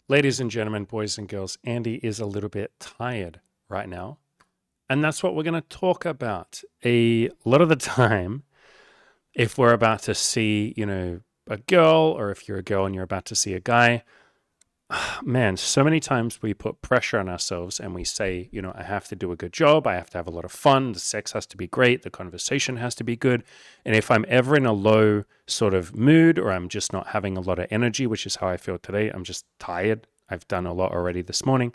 Ladies and gentlemen, boys and girls, Andy is a little bit tired right now. And that's what we're going to talk about. A lot of the time, if we're about to see, a girl, or if you're a girl and you're about to see a guy, man, so many times we put pressure on ourselves and we say, I have to do a good job. I have to have a lot of fun. The sex has to be great. The conversation has to be good. And if I'm ever in a low sort of mood or I'm just not having a lot of energy, which is how I feel today, I'm just tired. I've done a lot already this morning.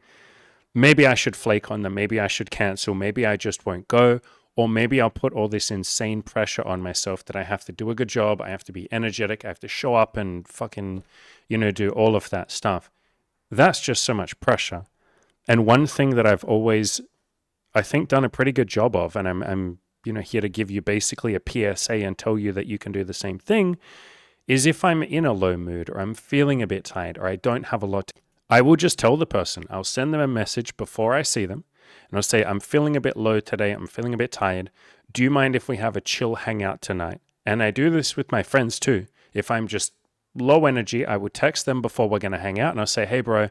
Maybe I should flake on them. Maybe I should cancel. Maybe I just won't go. Or maybe I'll put all this insane pressure on myself that I have to do a good job. I have to be energetic. I have to show up and fucking, do all of that stuff. That's just so much pressure. And one thing that I've always, I think, done a pretty good job of, and I'm here to give you basically a PSA and tell you that you can do the same thing, is if I'm in a low mood or I'm feeling a bit tired or I don't have a lot, I will just tell the person. I'll send them a message before I see them, and I'll say, I'm feeling a bit low today. I'm feeling a bit tired. Do you mind if we have a chill hangout tonight? And I do this with my friends too. If I'm just low energy, I would text them before we're going to hang out and I'll say, hey, bro,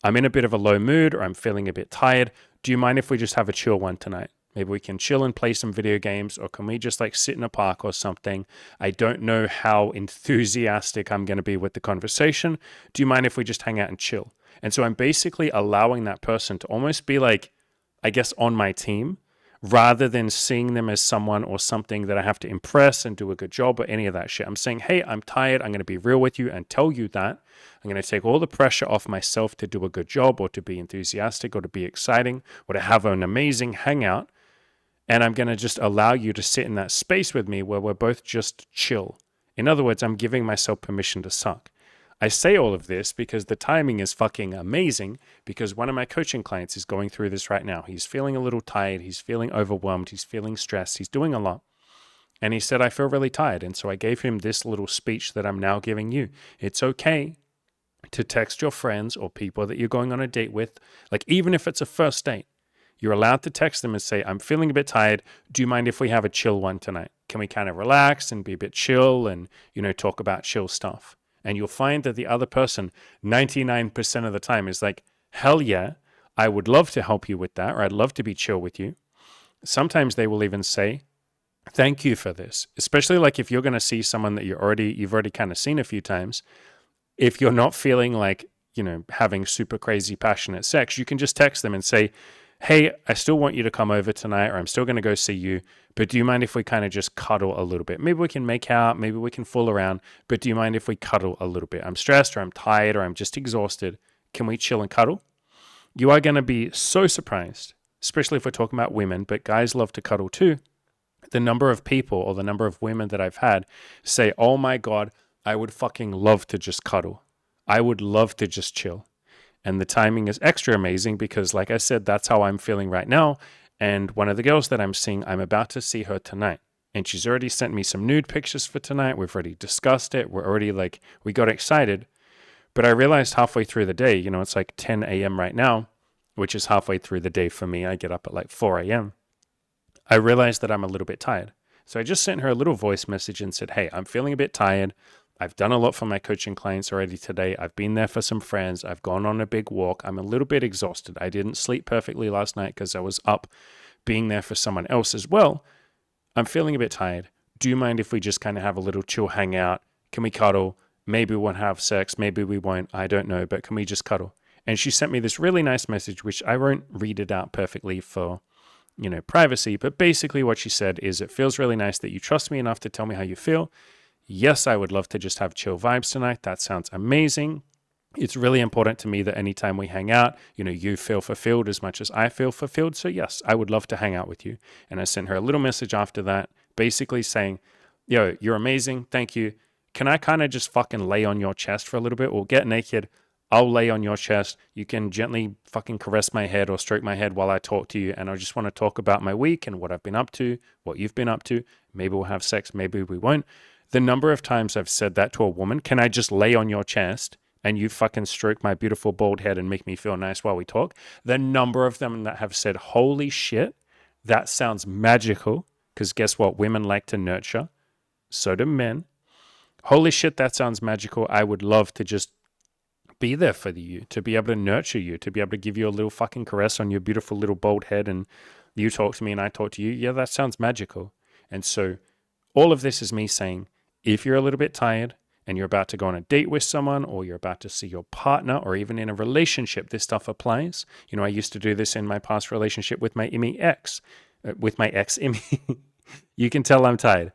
I'm in a bit of a low mood or I'm feeling a bit tired. Do you mind if we just have a chill one tonight? Maybe we can chill and play some video games, or can we just sit in a park or something? I don't know how enthusiastic I'm going to be with the conversation. Do you mind if we just hang out and chill? And so I'm basically allowing that person to almost be I guess, on my team, rather than seeing them as someone or something that I have to impress and do a good job or any of that shit. I'm saying, hey, I'm tired. I'm going to be real with you and tell you that. I'm going to take all the pressure off myself to do a good job or to be enthusiastic or to be exciting or to have an amazing hangout. And I'm going to just allow you to sit in that space with me where we're both just chill. In other words, I'm giving myself permission to suck. I say all of this because the timing is fucking amazing, because one of my coaching clients is going through this right now. He's feeling a little tired. He's feeling overwhelmed. He's feeling stressed. He's doing a lot. And he said, I feel really tired. And so I gave him this little speech that I'm now giving you. It's okay to text your friends or people that you're going on a date with, even if it's a first date. You're allowed to text them and say, I'm feeling a bit tired. Do you mind if we have a chill one tonight? Can we kind of relax and be a bit chill and, talk about chill stuff? And you'll find that the other person, 99% of the time, is like, hell yeah, I would love to help you with that, or I'd love to be chill with you. Sometimes they will even say, thank you for this. Especially if you're going to see someone that you've already kind of seen a few times. If you're not feeling having super crazy passionate sex, you can just text them and say, hey, I still want you to come over tonight, or I'm still going to go see you, but do you mind if we kind of just cuddle a little bit? Maybe we can make out, maybe we can fool around, but do you mind if we cuddle a little bit? I'm stressed, or I'm tired, or I'm just exhausted. Can we chill and cuddle? You are going to be so surprised, especially if we're talking about women, but guys love to cuddle too. The number of people or the number of women that I've had say, oh my God, I would fucking love to just cuddle. I would love to just chill. And the timing is extra amazing because, like I said, that's how I'm feeling right now. And one of the girls that I'm seeing, I'm about to see her tonight. And she's already sent me some nude pictures for tonight. We've already discussed it. We're already we got excited. But I realized halfway through the day, it's 10 a.m. right now, which is halfway through the day for me. I get up at 4 a.m. I realized that I'm a little bit tired. So I just sent her a little voice message and said, hey, I'm feeling a bit tired. I've done a lot for my coaching clients already today. I've been there for some friends. I've gone on a big walk. I'm a little bit exhausted. I didn't sleep perfectly last night because I was up being there for someone else as well. I'm feeling a bit tired. Do you mind if we just kind of have a little chill hangout? Can we cuddle? Maybe we won't have sex. Maybe we won't. I don't know. But can we just cuddle? And she sent me this really nice message, which I won't read it out perfectly for, privacy. But basically what she said is, it feels really nice that you trust me enough to tell me how you feel. Yes, I would love to just have chill vibes tonight. That sounds amazing. It's really important to me that anytime we hang out, you feel fulfilled as much as I feel fulfilled. So yes, I would love to hang out with you. And I sent her a little message after that, basically saying, yo, you're amazing. Thank you. Can I kind of just fucking lay on your chest for a little bit, or get naked? I'll lay on your chest. You can gently fucking caress my head or stroke my head while I talk to you. And I just want to talk about my week and what I've been up to, what you've been up to. Maybe we'll have sex. Maybe we won't. The number of times I've said that to a woman, can I just lay on your chest and you fucking stroke my beautiful bald head and make me feel nice while we talk? The number of them that have said, holy shit, that sounds magical. Because guess what? Women like to nurture. So do men. Holy shit, that sounds magical. I would love to just be there for you, to be able to nurture you, to be able to give you a little fucking caress on your beautiful little bald head, and you talk to me and I talk to you. Yeah, that sounds magical. And so all of this is me saying, if you're a little bit tired and you're about to go on a date with someone, or you're about to see your partner, or even in a relationship, this stuff applies. You know, I used to do this in my past relationship with my ex, Immy. You can tell I'm tired.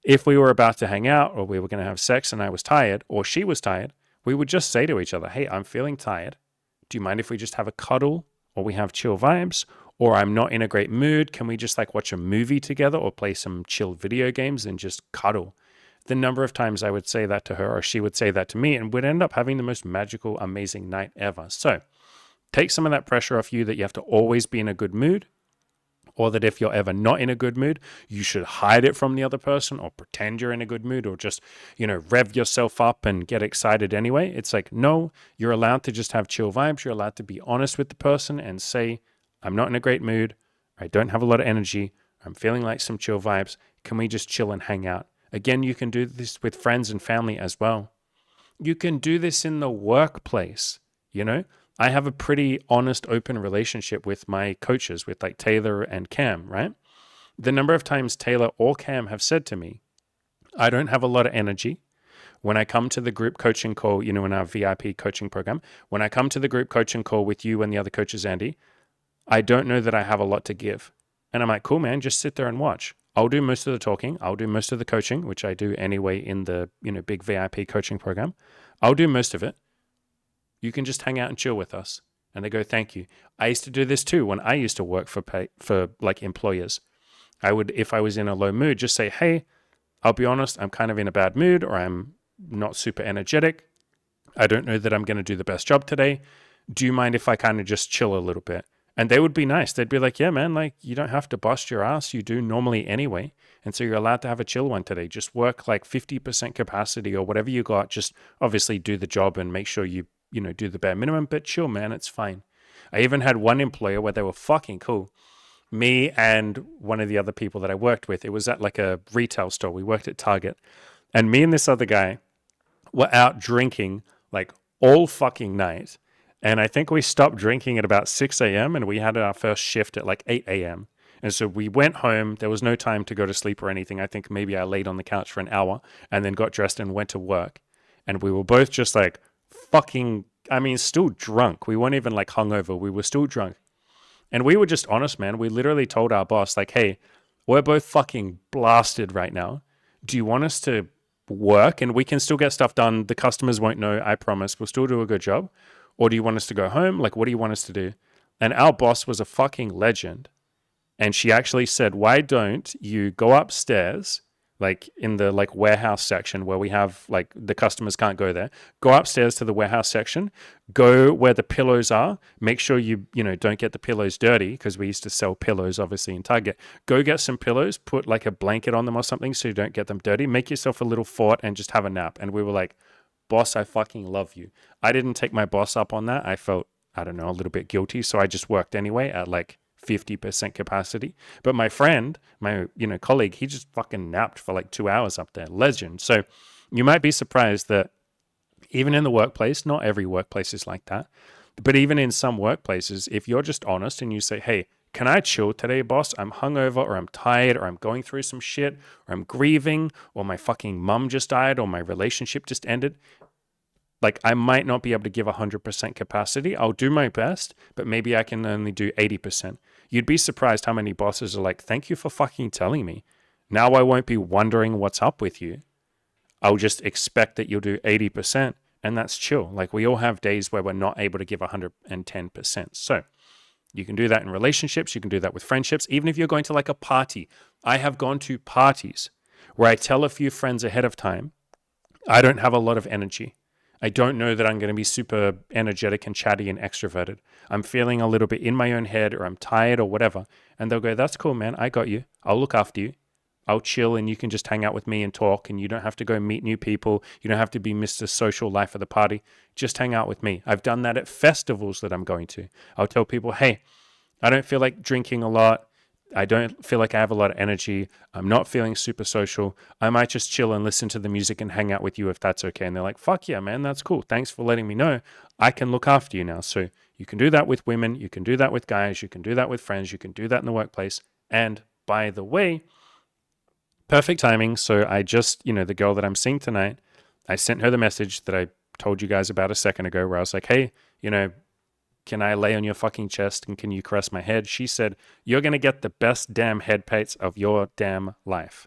If we were about to hang out, or we were going to have sex and I was tired, or she was tired, we would just say to each other, hey, I'm feeling tired. Do you mind if we just have a cuddle, or we have chill vibes? Or I'm not in a great mood. Can we just like watch a movie together, or play some chill video games and just cuddle? The number of times I would say that to her, or she would say that to me, and we'd end up having the most magical, amazing night ever. So take some of that pressure off you that you have to always be in a good mood, or that if you're ever not in a good mood, you should hide it from the other person, or pretend you're in a good mood, or just, rev yourself up and get excited anyway. It's like, no, you're allowed to just have chill vibes. You're allowed to be honest with the person and say, I'm not in a great mood. I don't have a lot of energy. I'm feeling like some chill vibes. Can we just chill and hang out? Again, you can do this with friends and family as well. You can do this in the workplace. I have a pretty honest, open relationship with my coaches, with like Taylor and Cam, right? The number of times Taylor or Cam have said to me, I don't have a lot of energy. When I come to the group coaching call, in our VIP coaching program, when I come to the group coaching call with you and the other coaches, Andy, I don't know that I have a lot to give. And I'm like, cool, man, just sit there and watch. I'll do most of the talking. I'll do most of the coaching, which I do anyway in the, big VIP coaching program. I'll do most of it. You can just hang out and chill with us. And they go, thank you. I used to do this too when I used to work for like employers. I would, if I was in a low mood, just say, hey, I'll be honest, I'm kind of in a bad mood, or I'm not super energetic. I don't know that I'm going to do the best job today. Do you mind if I kind of just chill a little bit? And they would be nice. They'd be like, yeah, man, like you don't have to bust your ass. You do normally anyway. And so you're allowed to have a chill one today. Just work like 50% capacity or whatever you got. Just obviously do the job and make sure you do the bare minimum, but chill, man, it's fine. I even had one employer where they were fucking cool. Me and one of the other people that I worked with, it was at like a retail store. We worked at Target. And me and this other guy were out drinking like all fucking night. And I think we stopped drinking at about 6 a.m. and we had our first shift at like 8 a.m. And so we went home. There was no time to go to sleep or anything. I think maybe I laid on the couch for an hour and then got dressed and went to work. And we were both just like still drunk. We weren't even like hungover. We were still drunk. And we were just honest, man. We literally told our boss like, hey, we're both fucking blasted right now. Do you want us to work and we can still get stuff done? The customers won't know, I promise. We'll still do a good job. Or do you want us to go home? Like, what do you want us to do? And our boss was a fucking legend. And she actually said, why don't you go upstairs, like in the like warehouse section where we have like the customers can't go there. Go upstairs to the warehouse section, go where the pillows are. Make sure you don't get the pillows dirty, because we used to sell pillows obviously in Target. Go get some pillows, put like a blanket on them or something so you don't get them dirty. Make yourself a little fort and just have a nap. And we were like, boss, I fucking love you. I didn't take my boss up on that. I felt, a little bit guilty. So I just worked anyway at like 50% capacity. But my friend, my colleague, he just fucking napped for like 2 hours up there. Legend. So you might be surprised that even in the workplace, not every workplace is like that, but even in some workplaces, if you're just honest and you say, hey, can I chill today, boss? I'm hungover, or I'm tired, or I'm going through some shit, or I'm grieving, or my fucking mum just died, or my relationship just ended. Like, I might not be able to give 100% capacity. I'll do my best, but maybe I can only do 80%. You'd be surprised how many bosses are like, thank you for fucking telling me. Now I won't be wondering what's up with you. I'll just expect that you'll do 80%, and that's chill. Like, we all have days where we're not able to give 110%. So you can do that in relationships. You can do that with friendships. Even if you're going to like a party. I have gone to parties where I tell a few friends ahead of time, I don't have a lot of energy. I don't know that I'm going to be super energetic and chatty and extroverted. I'm feeling a little bit in my own head, or I'm tired or whatever. And they'll go, that's cool, man. I got you. I'll look after you. I'll chill, and you can just hang out with me and talk, and you don't have to go meet new people. You don't have to be Mr. Social Life of the party. Just hang out with me. I've done that at festivals that I'm going to. I'll tell people, hey, I don't feel like drinking a lot. I don't feel like I have a lot of energy. I'm not feeling super social. I might just chill and listen to the music and hang out with you if that's okay. And they're like, fuck yeah, man, that's cool. Thanks for letting me know. I can look after you now. So you can do that with women. You can do that with guys. You can do that with friends. You can do that in the workplace. And by the way, perfect timing. So I just, the girl that I'm seeing tonight, I sent her the message that I told you guys about a second ago where I was like, hey, can I lay on your fucking chest and can you caress my head? She said, you're going to get the best damn head pats of your damn life.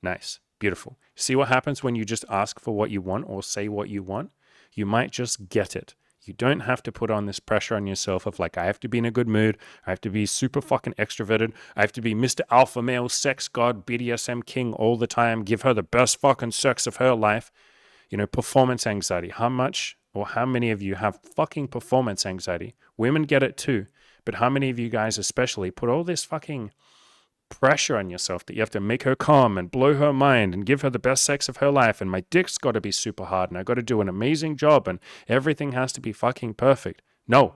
Nice. Beautiful. See what happens when you just ask for what you want or say what you want? You might just get it. You don't have to put on this pressure on yourself of like, I have to be in a good mood. I have to be super fucking extroverted. I have to be Mr. Alpha Male, Sex God, BDSM King all the time. Give her the best fucking sex of her life. Performance anxiety. How much or how many of you have fucking performance anxiety? Women get it too. But how many of you guys especially put all this fucking pressure on yourself that you have to make her calm and blow her mind and give her the best sex of her life, and my dick's got to be super hard and I got to do an amazing job and everything has to be fucking perfect. No.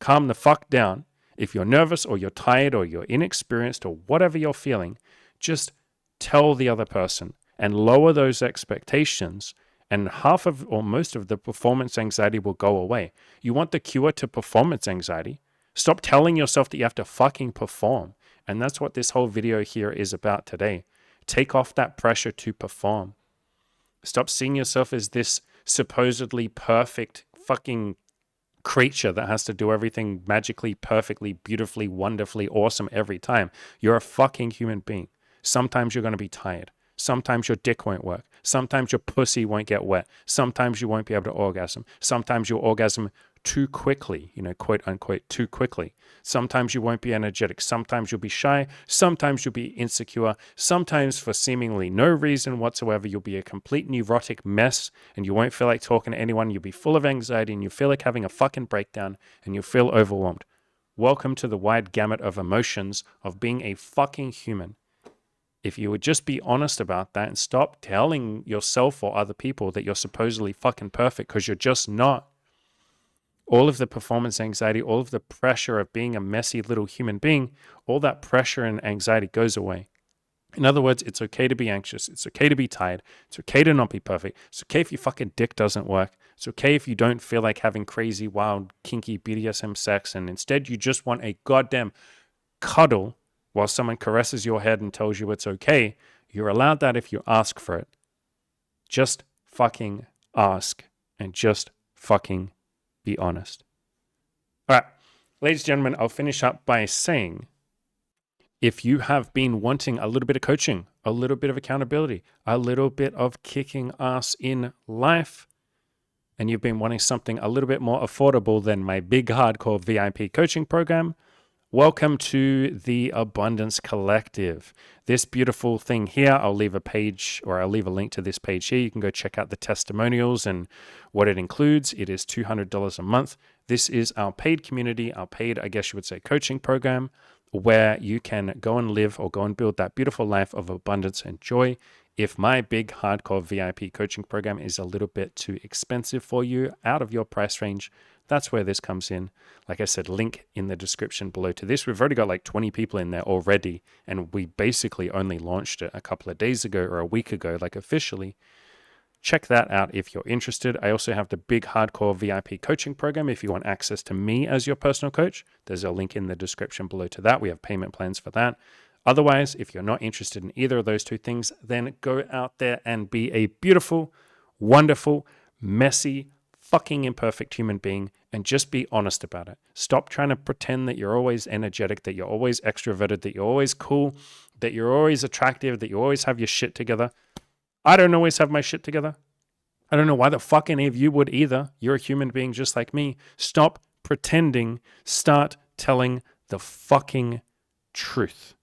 Calm the fuck down. If you're nervous or you're tired or you're inexperienced or whatever you're feeling, just tell the other person and lower those expectations, and half of or most of the performance anxiety will go away. You want the cure to performance anxiety? Stop telling yourself that you have to fucking perform. And that's what this whole video here is about today. Take off that pressure to perform. Stop seeing yourself as this supposedly perfect fucking creature that has to do everything magically, perfectly, beautifully, wonderfully, awesome every time. You're a fucking human being. Sometimes you're going to be tired. Sometimes your dick won't work. Sometimes your pussy won't get wet. Sometimes you won't be able to orgasm. Sometimes you'll orgasm too quickly, quote unquote, too quickly. Sometimes you won't be energetic. Sometimes you'll be shy. Sometimes you'll be insecure. Sometimes for seemingly no reason whatsoever, you'll be a complete neurotic mess and you won't feel like talking to anyone. You'll be full of anxiety and you feel like having a fucking breakdown and you'll feel overwhelmed. Welcome to the wide gamut of emotions of being a fucking human. If you would just be honest about that and stop telling yourself or other people that you're supposedly fucking perfect, because you're just not. All of the performance anxiety, all of the pressure of being a messy little human being, all that pressure and anxiety goes away. In other words, it's okay to be anxious. It's okay to be tired. It's okay to not be perfect. It's okay if your fucking dick doesn't work. It's okay if you don't feel like having crazy, wild, kinky BDSM sex, and instead you just want a goddamn cuddle while someone caresses your head and tells you it's okay. You're allowed that if you ask for it. Just fucking ask and just fucking be honest. All right, ladies and gentlemen, I'll finish up by saying, if you have been wanting a little bit of coaching, a little bit of accountability, a little bit of kicking ass in life, and you've been wanting something a little bit more affordable than my big hardcore VIP coaching program, welcome to the Abundance Collective. This beautiful thing here, I'll leave a page or I'll leave a link to this page here. You can go check out the testimonials and what it includes. It is $200 a month. This is our paid community, our paid, I guess you would say, coaching program, where you can go and live or go and build that beautiful life of abundance and joy. If my big hardcore VIP coaching program is a little bit too expensive for you, out of your price range, that's where this comes in. Like I said, link in the description below to this. We've already got like 20 people in there already, and we basically only launched it a couple of days ago or a week ago, like officially. Check that out if you're interested. I also have the big hardcore VIP coaching program. If you want access to me as your personal coach, there's a link in the description below to that. We have payment plans for that. Otherwise, if you're not interested in either of those two things, then go out there and be a beautiful, wonderful, messy, fucking imperfect human being and just be honest about it. Stop trying to pretend that you're always energetic, that you're always extroverted, that you're always cool, that you're always attractive, that you always have your shit together. I don't always have my shit together. I don't know why the fuck any of you would either. You're a human being just like me. Stop pretending. Start telling the fucking truth.